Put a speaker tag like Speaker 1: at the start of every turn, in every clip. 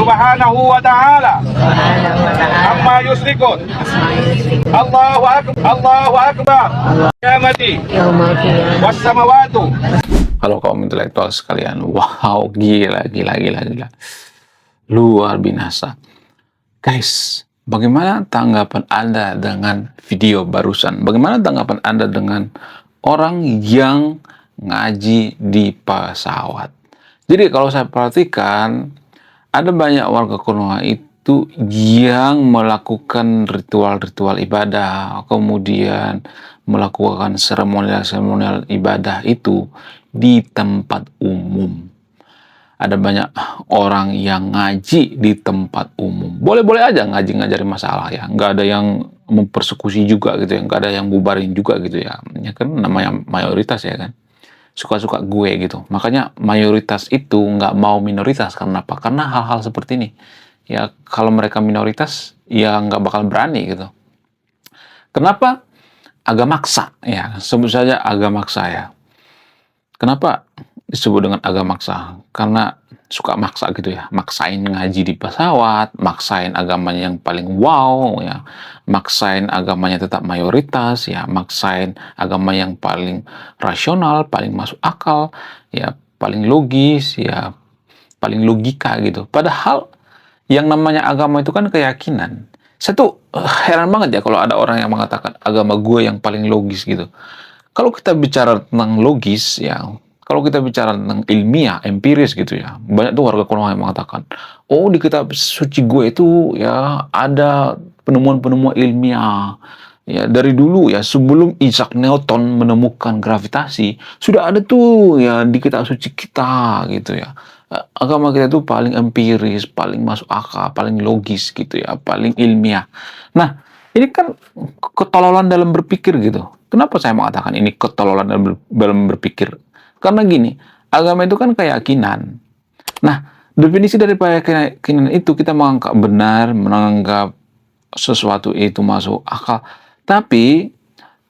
Speaker 1: subhanahu wa ta'ala amma yusrikun. Allahu akbar. Qiyamati was samawatu.
Speaker 2: Kalau kaum intelektual sekalian, wow, gila. Luar binasa. Guys, bagaimana tanggapan Anda dengan video barusan? Bagaimana tanggapan Anda dengan orang yang ngaji di pesawat? Jadi kalau saya perhatikan, ada banyak warga Konoha itu yang melakukan ritual-ritual ibadah, kemudian melakukan seremonial ibadah itu di tempat umum. Ada banyak orang yang ngaji di tempat umum. Boleh-boleh aja ngaji, nggak jadi masalah ya. Nggak ada yang mempersekusi juga gitu ya. Nggak ada yang bubarin juga gitu ya. Ya kan namanya mayoritas ya kan. Suka-suka gue gitu. Makanya mayoritas itu nggak mau minoritas. Karena apa? Karena hal-hal seperti ini. Ya kalau mereka minoritas ya nggak bakal berani gitu. Kenapa? Agak maksa ya. Sebut saja agak maksa ya. Kenapa disebut dengan agak maksa? Karena suka maksa gitu ya, maksain ngaji di pesawat, maksain agamanya yang paling wow ya, maksain agamanya tetap mayoritas ya, maksain agama yang paling rasional, paling masuk akal ya, paling logis ya, paling logika gitu. Padahal yang namanya agama itu kan keyakinan. Saya tuh heran banget ya kalau ada orang yang mengatakan agama gue yang paling logis gitu. Kalau kita bicara tentang logis ya, kalau kita bicara tentang ilmiah, empiris gitu ya, banyak tuh warga Konoha yang mengatakan, oh di kitab suci gue itu ya ada penemuan-penemuan ilmiah. Ya dari dulu ya, sebelum Isaac Newton menemukan gravitasi, sudah ada tuh ya di kitab suci kita gitu ya. Agama kita tuh paling empiris, paling masuk akal, paling logis gitu ya, paling ilmiah. Nah, ini kan ketololan dalam berpikir gitu. Kenapa saya mengatakan ini ketololan dalam berpikir? Karena gini, agama itu kan keyakinan. Nah, definisi dari keyakinan itu kita menganggap benar, menganggap sesuatu itu masuk akal, tapi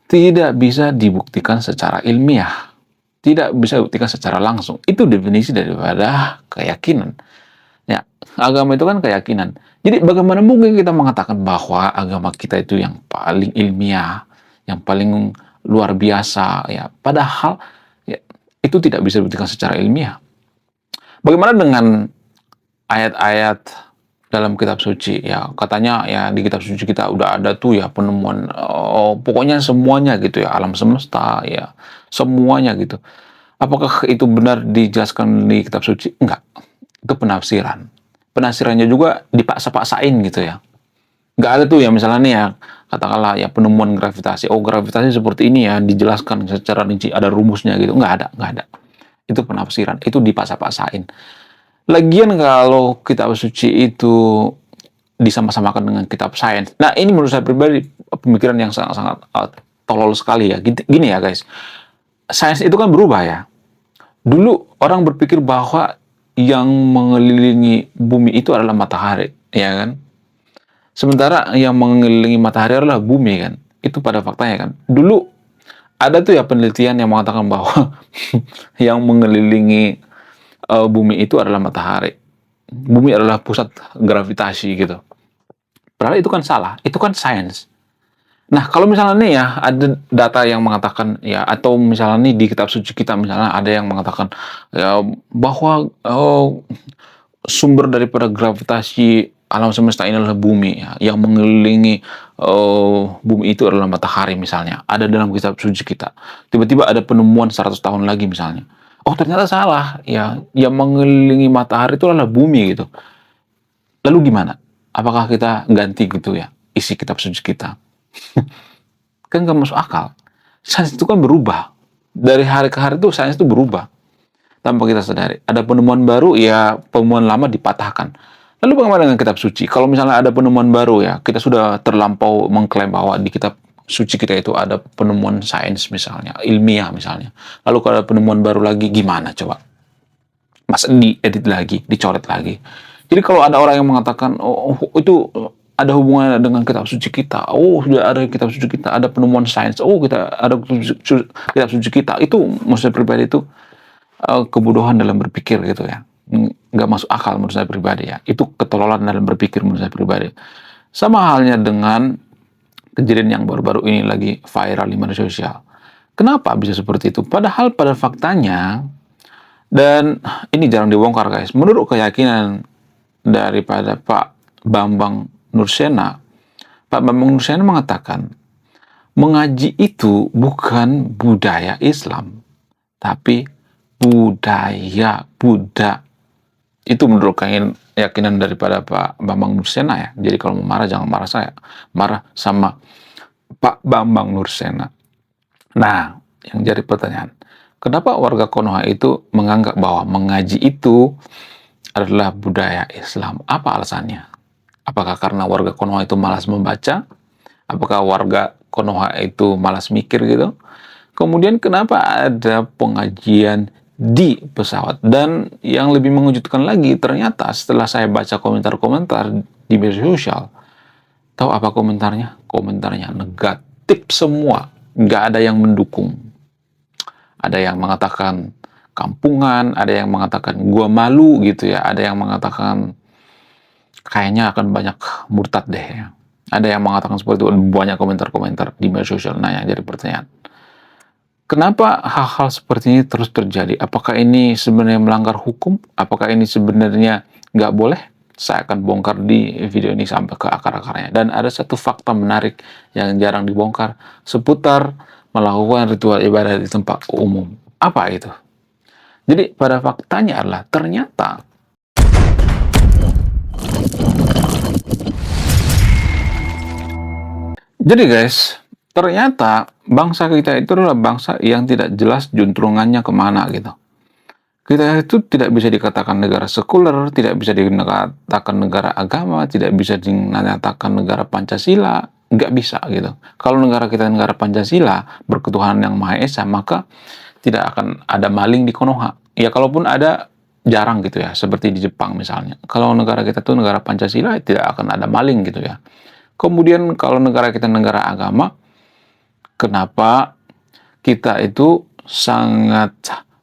Speaker 2: tidak bisa dibuktikan secara ilmiah. Tidak bisa dibuktikan secara langsung. Itu definisi daripada keyakinan. Ya, agama itu kan keyakinan. Jadi bagaimana mungkin kita mengatakan bahwa agama kita itu yang paling ilmiah, yang paling luar biasa ya, padahal ya, itu tidak bisa dibuktikan secara ilmiah. Bagaimana dengan ayat-ayat dalam kitab suci ya, katanya ya di kitab suci kita udah ada tuh ya penemuan pokoknya semuanya gitu ya, alam semesta ya, semuanya gitu. Apakah itu benar dijelaskan di kitab suci? Enggak. Itu penafsiran. Penafsirannya juga dipaksa-paksain gitu ya. Nggak ada tuh ya misalnya nih ya, katakanlah ya penemuan gravitasi. Oh gravitasi seperti ini ya, dijelaskan secara rinci, ada rumusnya gitu. Nggak ada. Itu penafsiran, itu dipaksa-paksain. Lagian kalau kitab suci itu disama-samakan dengan kitab sains. Nah ini menurut saya pribadi pemikiran yang sangat-sangat tolol sekali ya. Gini ya guys, sains itu kan berubah ya. Dulu orang berpikir bahwa yang mengelilingi bumi itu adalah matahari, ya kan? Sementara yang mengelilingi matahari adalah bumi kan? Itu pada faktanya kan. Dulu ada tuh ya penelitian yang mengatakan bahwa yang mengelilingi bumi itu adalah matahari. Bumi adalah pusat gravitasi gitu. Padahal itu kan salah, itu kan sains. Nah, kalau misalnya nih ya, ada data yang mengatakan, ya, atau misalnya nih di kitab suci kita, misalnya ada yang mengatakan, ya, bahwa sumber daripada gravitasi alam semesta ini adalah bumi, ya, yang mengelilingi bumi itu adalah matahari misalnya. Ada dalam kitab suci kita. Tiba-tiba ada penemuan 100 tahun lagi misalnya. Oh, ternyata salah, ya, yang mengelilingi matahari itu adalah bumi gitu. Lalu gimana? Apakah kita ganti gitu ya, isi kitab suci kita? Kan gak masuk akal. Sains itu kan berubah. Dari hari ke hari itu sains itu berubah. Tanpa kita sadari. Ada penemuan baru, ya penemuan lama dipatahkan. Lalu bagaimana dengan kitab suci? Kalau misalnya ada penemuan baru ya, kita sudah terlampau mengklaim bahwa di kitab suci kita itu ada penemuan sains misalnya, ilmiah misalnya. Lalu kalau ada penemuan baru lagi, gimana coba? Masa diedit lagi, dicoret lagi. Jadi kalau ada orang yang mengatakan, oh itu ada hubungannya dengan kitab suci kita. Oh, sudah ada kitab suci kita, ada penemuan sains. Oh, kita ada kitab suci kita. Itu maksud pribadi itu kebodohan dalam berpikir gitu ya. nggak masuk akal menurut saya pribadi ya. Itu ketololan dalam berpikir menurut saya pribadi. Sama halnya dengan kejadian yang baru-baru ini lagi viral di media sosial. Kenapa bisa seperti itu? Padahal pada faktanya, dan ini jarang dibongkar guys, menurut keyakinan daripada Pak Bambang Nursena, Pak Bambang Nursena mengatakan, mengaji itu bukan budaya Islam, tapi budaya Buddha. Itu menurut keyakinan daripada Pak Bambang Nursena ya. Jadi kalau mau marah jangan marah saya, marah sama Pak Bambang Nursena. Nah, yang jadi pertanyaan, kenapa warga Konoha itu menganggap bahwa mengaji itu adalah budaya Islam? Apa alasannya? Apakah karena warga Konoha itu malas membaca? Apakah warga Konoha itu malas mikir gitu? Kemudian kenapa ada pengajian di pesawat? Dan yang lebih mengejutkan lagi, ternyata setelah saya baca komentar-komentar di media sosial, tahu apa komentarnya? Komentarnya negatif semua. Nggak ada yang mendukung. Ada yang mengatakan kampungan, ada yang mengatakan gua malu gitu ya, ada yang mengatakan kayaknya akan banyak murtad deh ya. Ada yang mengatakan seperti itu, banyak komentar-komentar di media sosial. Nah, yang jadi pertanyaan, kenapa hal-hal seperti ini terus terjadi? Apakah ini sebenarnya melanggar hukum? Apakah ini sebenarnya nggak boleh? Saya akan bongkar di video ini sampai ke akar-akarnya. Dan ada satu fakta menarik yang jarang dibongkar seputar melakukan ritual ibadah di tempat umum. Apa itu? Jadi pada faktanya adalah ternyata jadi guys, ternyata bangsa kita itu adalah bangsa yang tidak jelas juntrungannya kemana gitu. Kita itu tidak bisa dikatakan negara sekuler, tidak bisa dikatakan negara agama, tidak bisa dinyatakan negara Pancasila, nggak bisa gitu. Kalau negara kita negara Pancasila, berketuhanan yang Maha Esa, maka tidak akan ada maling di Konoha. Ya kalaupun ada, jarang gitu ya, seperti di Jepang misalnya. Kalau negara kita tuh negara Pancasila, tidak akan ada maling gitu ya. Kemudian kalau negara kita negara agama, kenapa kita itu sangat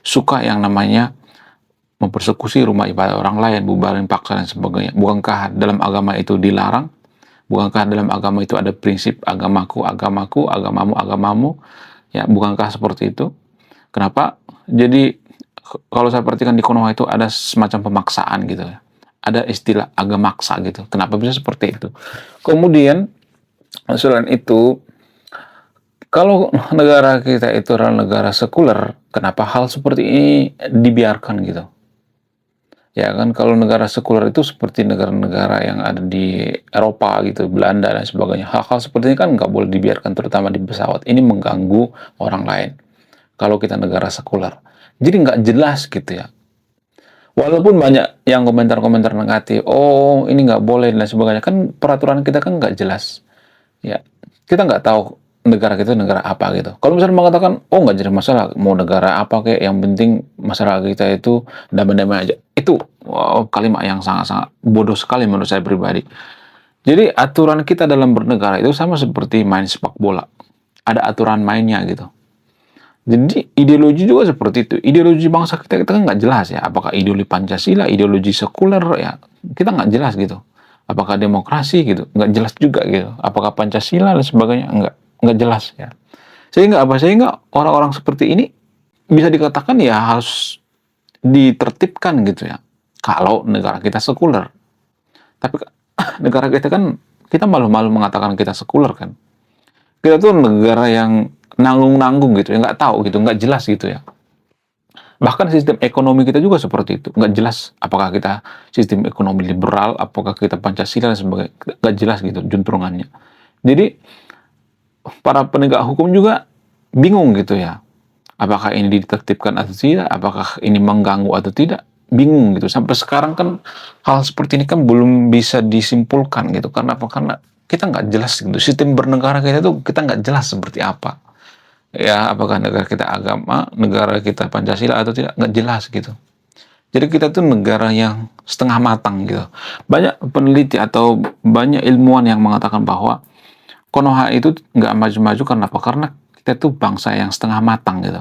Speaker 2: suka yang namanya mempersekusi rumah ibadah orang lain, bubarin paksa dan sebagainya? Bukankah dalam agama itu dilarang? Bukankah dalam agama itu ada prinsip agamaku, agamaku, agamamu, agamamu? Ya, bukankah seperti itu? Kenapa? Jadi kalau saya perhatikan di Konoha itu ada semacam pemaksaan gitu ya. Ada istilah agamaksa gitu. Kenapa bisa seperti itu? Kemudian selain itu, kalau negara kita itu adalah negara sekuler, kenapa hal seperti ini dibiarkan gitu? Ya kan, kalau negara sekuler itu seperti negara-negara yang ada di Eropa gitu, Belanda dan sebagainya. Hal-hal seperti ini kan nggak boleh dibiarkan, terutama di pesawat. Ini mengganggu orang lain. Kalau kita negara sekuler. Jadi nggak jelas gitu ya. Walaupun banyak yang komentar-komentar negatif, oh ini nggak boleh dan sebagainya. Kan peraturan kita kan nggak jelas. Ya, kita nggak tahu negara kita negara apa gitu. Kalau misalnya mengatakan, oh nggak jadi masalah, mau negara apa kayak, yang penting masyarakat kita itu damai-damai aja. Itu wow, kalimat yang sangat-sangat bodoh sekali menurut saya pribadi. Jadi aturan kita dalam bernegara itu sama seperti main sepak bola. Ada aturan mainnya gitu. Jadi ideologi juga seperti itu. Ideologi bangsa kita kan nggak jelas ya. Apakah ideologi Pancasila, ideologi sekuler ya, kita nggak jelas gitu. Apakah demokrasi gitu, nggak jelas juga gitu. Apakah Pancasila dan sebagainya, nggak jelas ya. Sehingga apa? Sehingga orang-orang seperti ini bisa dikatakan ya harus ditertibkan gitu ya. Kalau negara kita sekuler. Tapi negara kita kan, kita malu-malu mengatakan kita sekuler kan. Kita tuh negara yang nanggung-nanggung gitu ya, nggak tahu gitu, nggak jelas gitu ya. Bahkan sistem ekonomi kita juga seperti itu, nggak jelas apakah kita sistem ekonomi liberal, apakah kita Pancasila dan sebagainya, nggak jelas gitu juntrungannya. Jadi para penegak hukum juga bingung gitu ya, apakah ini ditertibkan atau tidak, apakah ini mengganggu atau tidak, bingung gitu. Sampai sekarang kan hal seperti ini kan belum bisa disimpulkan gitu. Karena apa? Karena kita nggak jelas gitu, sistem bernegara kita tuh kita nggak jelas seperti apa. Ya, apakah negara kita agama, negara kita Pancasila atau tidak, nggak jelas gitu. Jadi kita tuh negara yang setengah matang gitu. Banyak peneliti atau banyak ilmuwan yang mengatakan bahwa Konoha itu nggak maju-maju karena apa? Karena kita tuh bangsa yang setengah matang gitu.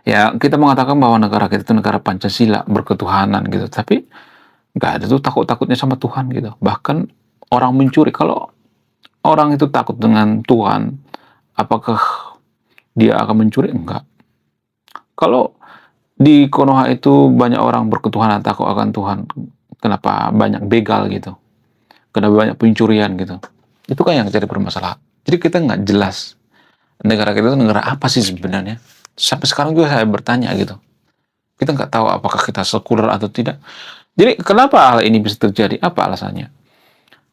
Speaker 2: Ya, kita mengatakan bahwa negara kita itu negara Pancasila, berketuhanan gitu, tapi nggak ada tuh takut-takutnya sama Tuhan gitu. Bahkan orang mencuri, kalau orang itu takut dengan Tuhan, apakah dia akan mencuri? Enggak. Kalau di Konoha itu banyak orang berketuhanan, takut akan Tuhan, kenapa banyak begal gitu? Kenapa banyak pencurian gitu? Itu kan yang jadi permasalahan. Jadi kita nggak jelas negara kita itu negara apa sih sebenarnya. Sampai sekarang juga saya bertanya gitu. Kita nggak tahu apakah kita sekuler atau tidak. Jadi kenapa hal ini bisa terjadi? Apa alasannya?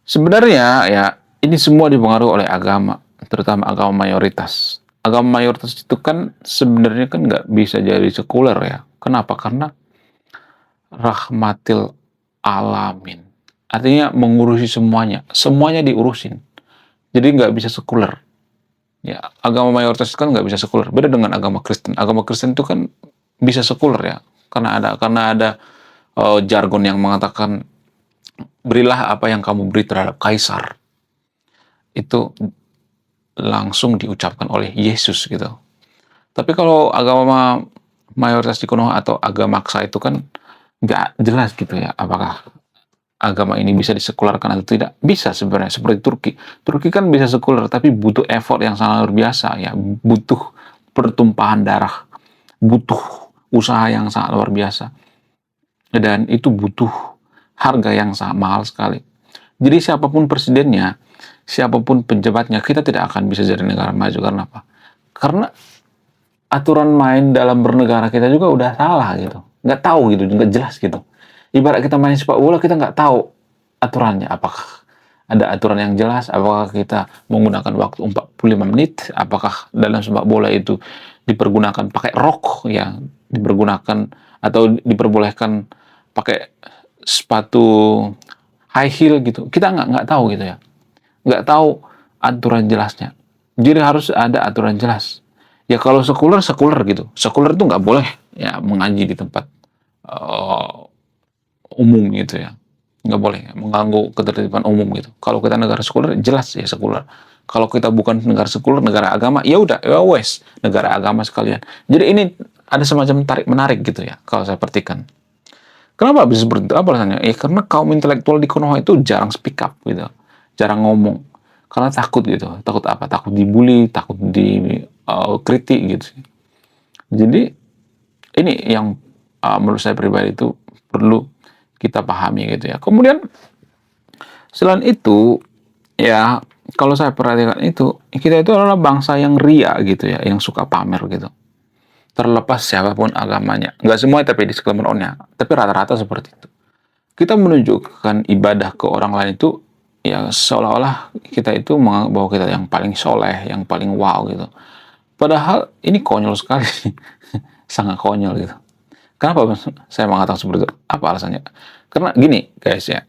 Speaker 2: Sebenarnya ya ini semua dipengaruhi oleh agama, terutama agama mayoritas. Agama mayoritas itu kan sebenarnya kan nggak bisa jadi sekuler ya. Kenapa? Karena rahmatil alamin. Artinya mengurusi semuanya. Semuanya diurusin. Jadi nggak bisa sekuler. Ya, agama mayoritas kan nggak bisa sekuler. Beda dengan agama Kristen. Agama Kristen itu kan bisa sekuler ya. Karena ada jargon yang mengatakan berilah apa yang kamu beri terhadap kaisar. Itu langsung diucapkan oleh Yesus gitu. Tapi kalau agama mayoritas di Konoha atau agama Maksa itu kan nggak jelas gitu ya, apakah agama ini bisa disekularkan atau tidak. Bisa sebenarnya, seperti Turki. Turki kan bisa sekuler, tapi butuh effort yang sangat luar biasa ya, butuh pertumpahan darah, butuh usaha yang sangat luar biasa, dan itu butuh harga yang sangat mahal sekali. Jadi siapapun presidennya, siapapun penjabatnya, kita tidak akan bisa jadi negara maju. Karena apa? Karena aturan main dalam bernegara kita juga udah salah gitu. Nggak tahu gitu, nggak jelas gitu. Ibarat kita main sepak bola, kita nggak tahu aturannya. Apakah ada aturan yang jelas? Apakah kita menggunakan waktu 45 menit? Apakah dalam sepak bola itu dipergunakan pakai rok, ya, dipergunakan atau diperbolehkan pakai sepatu high heel gitu? Kita nggak tahu gitu ya. Nggak tahu aturan jelasnya. Jadi harus ada aturan jelas. Ya kalau sekuler, sekuler gitu. Sekuler itu nggak boleh ya mengaji di tempat umum gitu ya. Nggak boleh ya, mengganggu ketertiban umum gitu. Kalau kita negara sekuler, jelas ya sekuler. Kalau kita bukan negara sekuler, negara agama, ya udah, ya wes, negara agama sekalian. Jadi ini ada semacam tarik menarik gitu ya, kalau saya perhatikan. Kenapa bisa seperti itu? Apa alasannya? Ya karena kaum intelektual di Konoha itu jarang speak up gitu, jarang ngomong. Karena takut gitu. Takut apa? Takut dibully, takut dikritik gitu. Jadi ini yang menurut saya pribadi itu perlu kita pahami gitu ya. Kemudian selain itu ya kalau saya perhatikan itu kita itu adalah bangsa yang ria gitu ya, yang suka pamer gitu. Terlepas siapapun agamanya, nggak semua tapi disclaimer on-nya, tapi rata-rata seperti itu. Kita menunjukkan ibadah ke orang lain itu ya seolah-olah kita itu menganggap bahwa kita yang paling soleh, yang paling wow gitu. Padahal ini konyol sekali, sangat konyol gitu. Kenapa saya mengatakan seperti itu? Apa alasannya? Karena gini guys ya,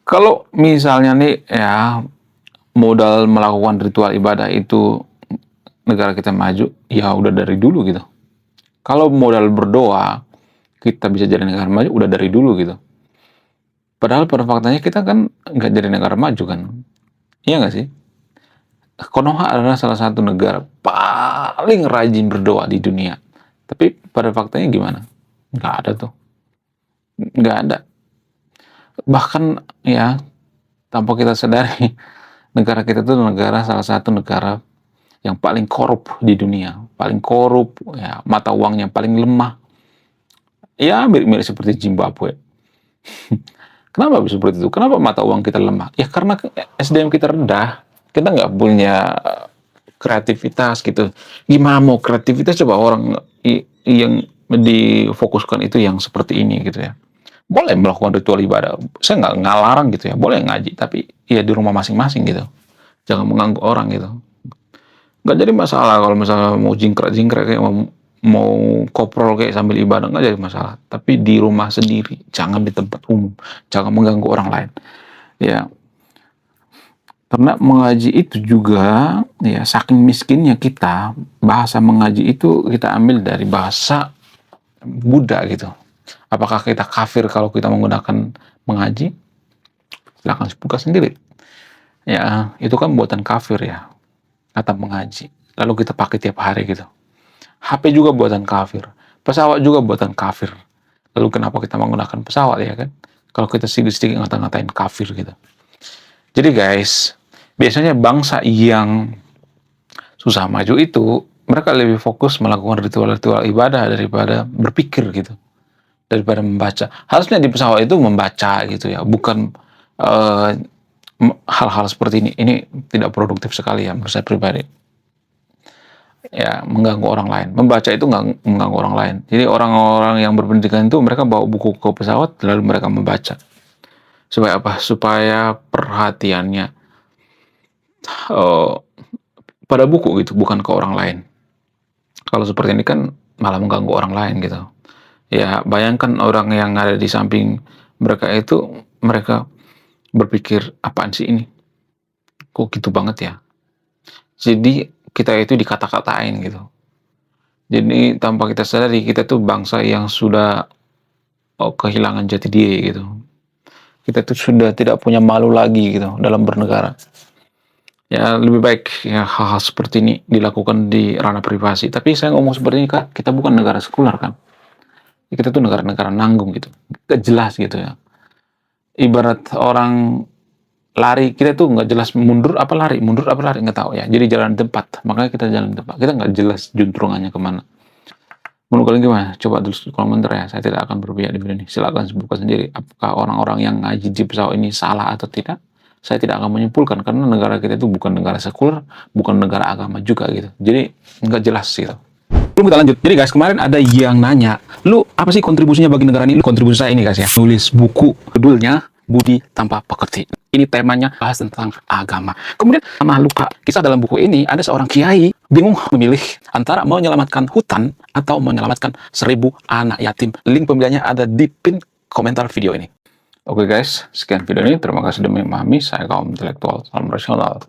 Speaker 2: kalau misalnya nih ya modal melakukan ritual ibadah itu negara kita maju, ya udah dari dulu gitu. Kalau modal berdoa kita bisa jadi negara maju, udah dari dulu gitu. Padahal pada faktanya kita kan nggak jadi negara maju kan. Iya nggak sih? Konoha adalah salah satu negara paling rajin berdoa di dunia. Tapi pada faktanya gimana? Nggak ada tuh. Nggak ada. Bahkan ya, tanpa kita sadari, negara kita itu negara salah satu negara yang paling korup di dunia. Paling korup, ya, mata uangnya paling lemah. Ya, mirip-mirip seperti Zimbabwe. Kenapa bisa seperti itu? Kenapa mata uang kita lemah? Ya karena SDM kita rendah. Kita nggak punya kreativitas gitu. Gimana mau kreativitas coba orang yang difokuskan itu yang seperti ini gitu ya. Boleh melakukan ritual ibadah. Saya nggak ngalarang gitu ya. Boleh ngaji, tapi ya di rumah masing-masing gitu. Jangan mengganggu orang gitu. Nggak jadi masalah kalau misalnya mau jingkrak-jingkrak kayak mau koprol kayak sambil ibadah, nggak jadi masalah. Tapi di rumah sendiri, jangan di tempat umum, jangan mengganggu orang lain. Ya, karena mengaji itu juga ya saking miskinnya kita, bahasa mengaji itu kita ambil dari bahasa Buddha gitu. Apakah kita kafir kalau kita menggunakan mengaji? Silahkan buka sendiri. Ya, itu kan buatan kafir ya, kata mengaji. Lalu kita pakai tiap hari gitu. HP juga buatan kafir, pesawat juga buatan kafir. Lalu kenapa kita menggunakan pesawat ya kan? Kalau kita sedikit-sedikit ngata-ngatain kafir gitu. Jadi guys, biasanya bangsa yang susah maju itu mereka lebih fokus melakukan ritual-ritual ibadah daripada berpikir gitu, daripada membaca. Harusnya di pesawat itu membaca gitu ya, bukan hal-hal seperti ini. Ini tidak produktif sekali ya menurut saya pribadi. Ya, mengganggu orang lain. Membaca itu nggak mengganggu orang lain. Jadi orang-orang yang berpendidikan itu mereka bawa buku ke pesawat lalu mereka membaca. Supaya apa? Supaya perhatiannya eh, pada buku gitu, bukan ke orang lain. Kalau seperti ini kan malah mengganggu orang lain gitu. Ya, bayangkan orang yang ada di samping mereka itu, mereka berpikir, apaan sih ini? Kok gitu banget ya? Jadi kita itu dikata-katain gitu. Jadi tanpa kita sadari, kita tuh bangsa yang sudah kehilangan jati diri gitu. Kita tuh sudah tidak punya malu lagi gitu dalam bernegara. Ya lebih baik ya hal-hal seperti ini dilakukan di ranah privasi. Tapi saya ngomong seperti ini kan, kita bukan negara sekuler kan. Kita tuh negara-negara nanggung gitu. Gak jelas gitu ya. Ibarat orang lari, kita tuh nggak jelas mundur apa lari nggak tahu ya. Jadi jalan tempat, makanya kita jalan tempat. Kita nggak jelas juntrungannya kemana. Menurut kalian gimana? Coba tulis di kolom komentar ya. Saya tidak akan berpihak di video ini. Silakan buka sendiri. Apakah orang-orang yang ngaji di pesawat ini salah atau tidak? Saya tidak akan menyimpulkan karena negara kita itu bukan negara sekuler, bukan negara agama juga gitu. Jadi nggak jelas gitu. Belum kita lanjut. Jadi guys, kemarin ada yang nanya, lu apa sih kontribusinya bagi negara ini? Lu kontribusi saya ini guys ya. Nulis buku, judulnya Budi Tanpa Pekerti. Ini temanya bahas tentang agama. Kemudian sama luka. Kisah dalam buku ini ada seorang kiai bingung memilih antara menyelamatkan hutan atau menyelamatkan 1000 anak yatim. Link pembeliannya ada di pin komentar video ini. Oke guys, sekian video ini. Terima kasih sudah memahami. Saya kaum intelektual. Salam rasional.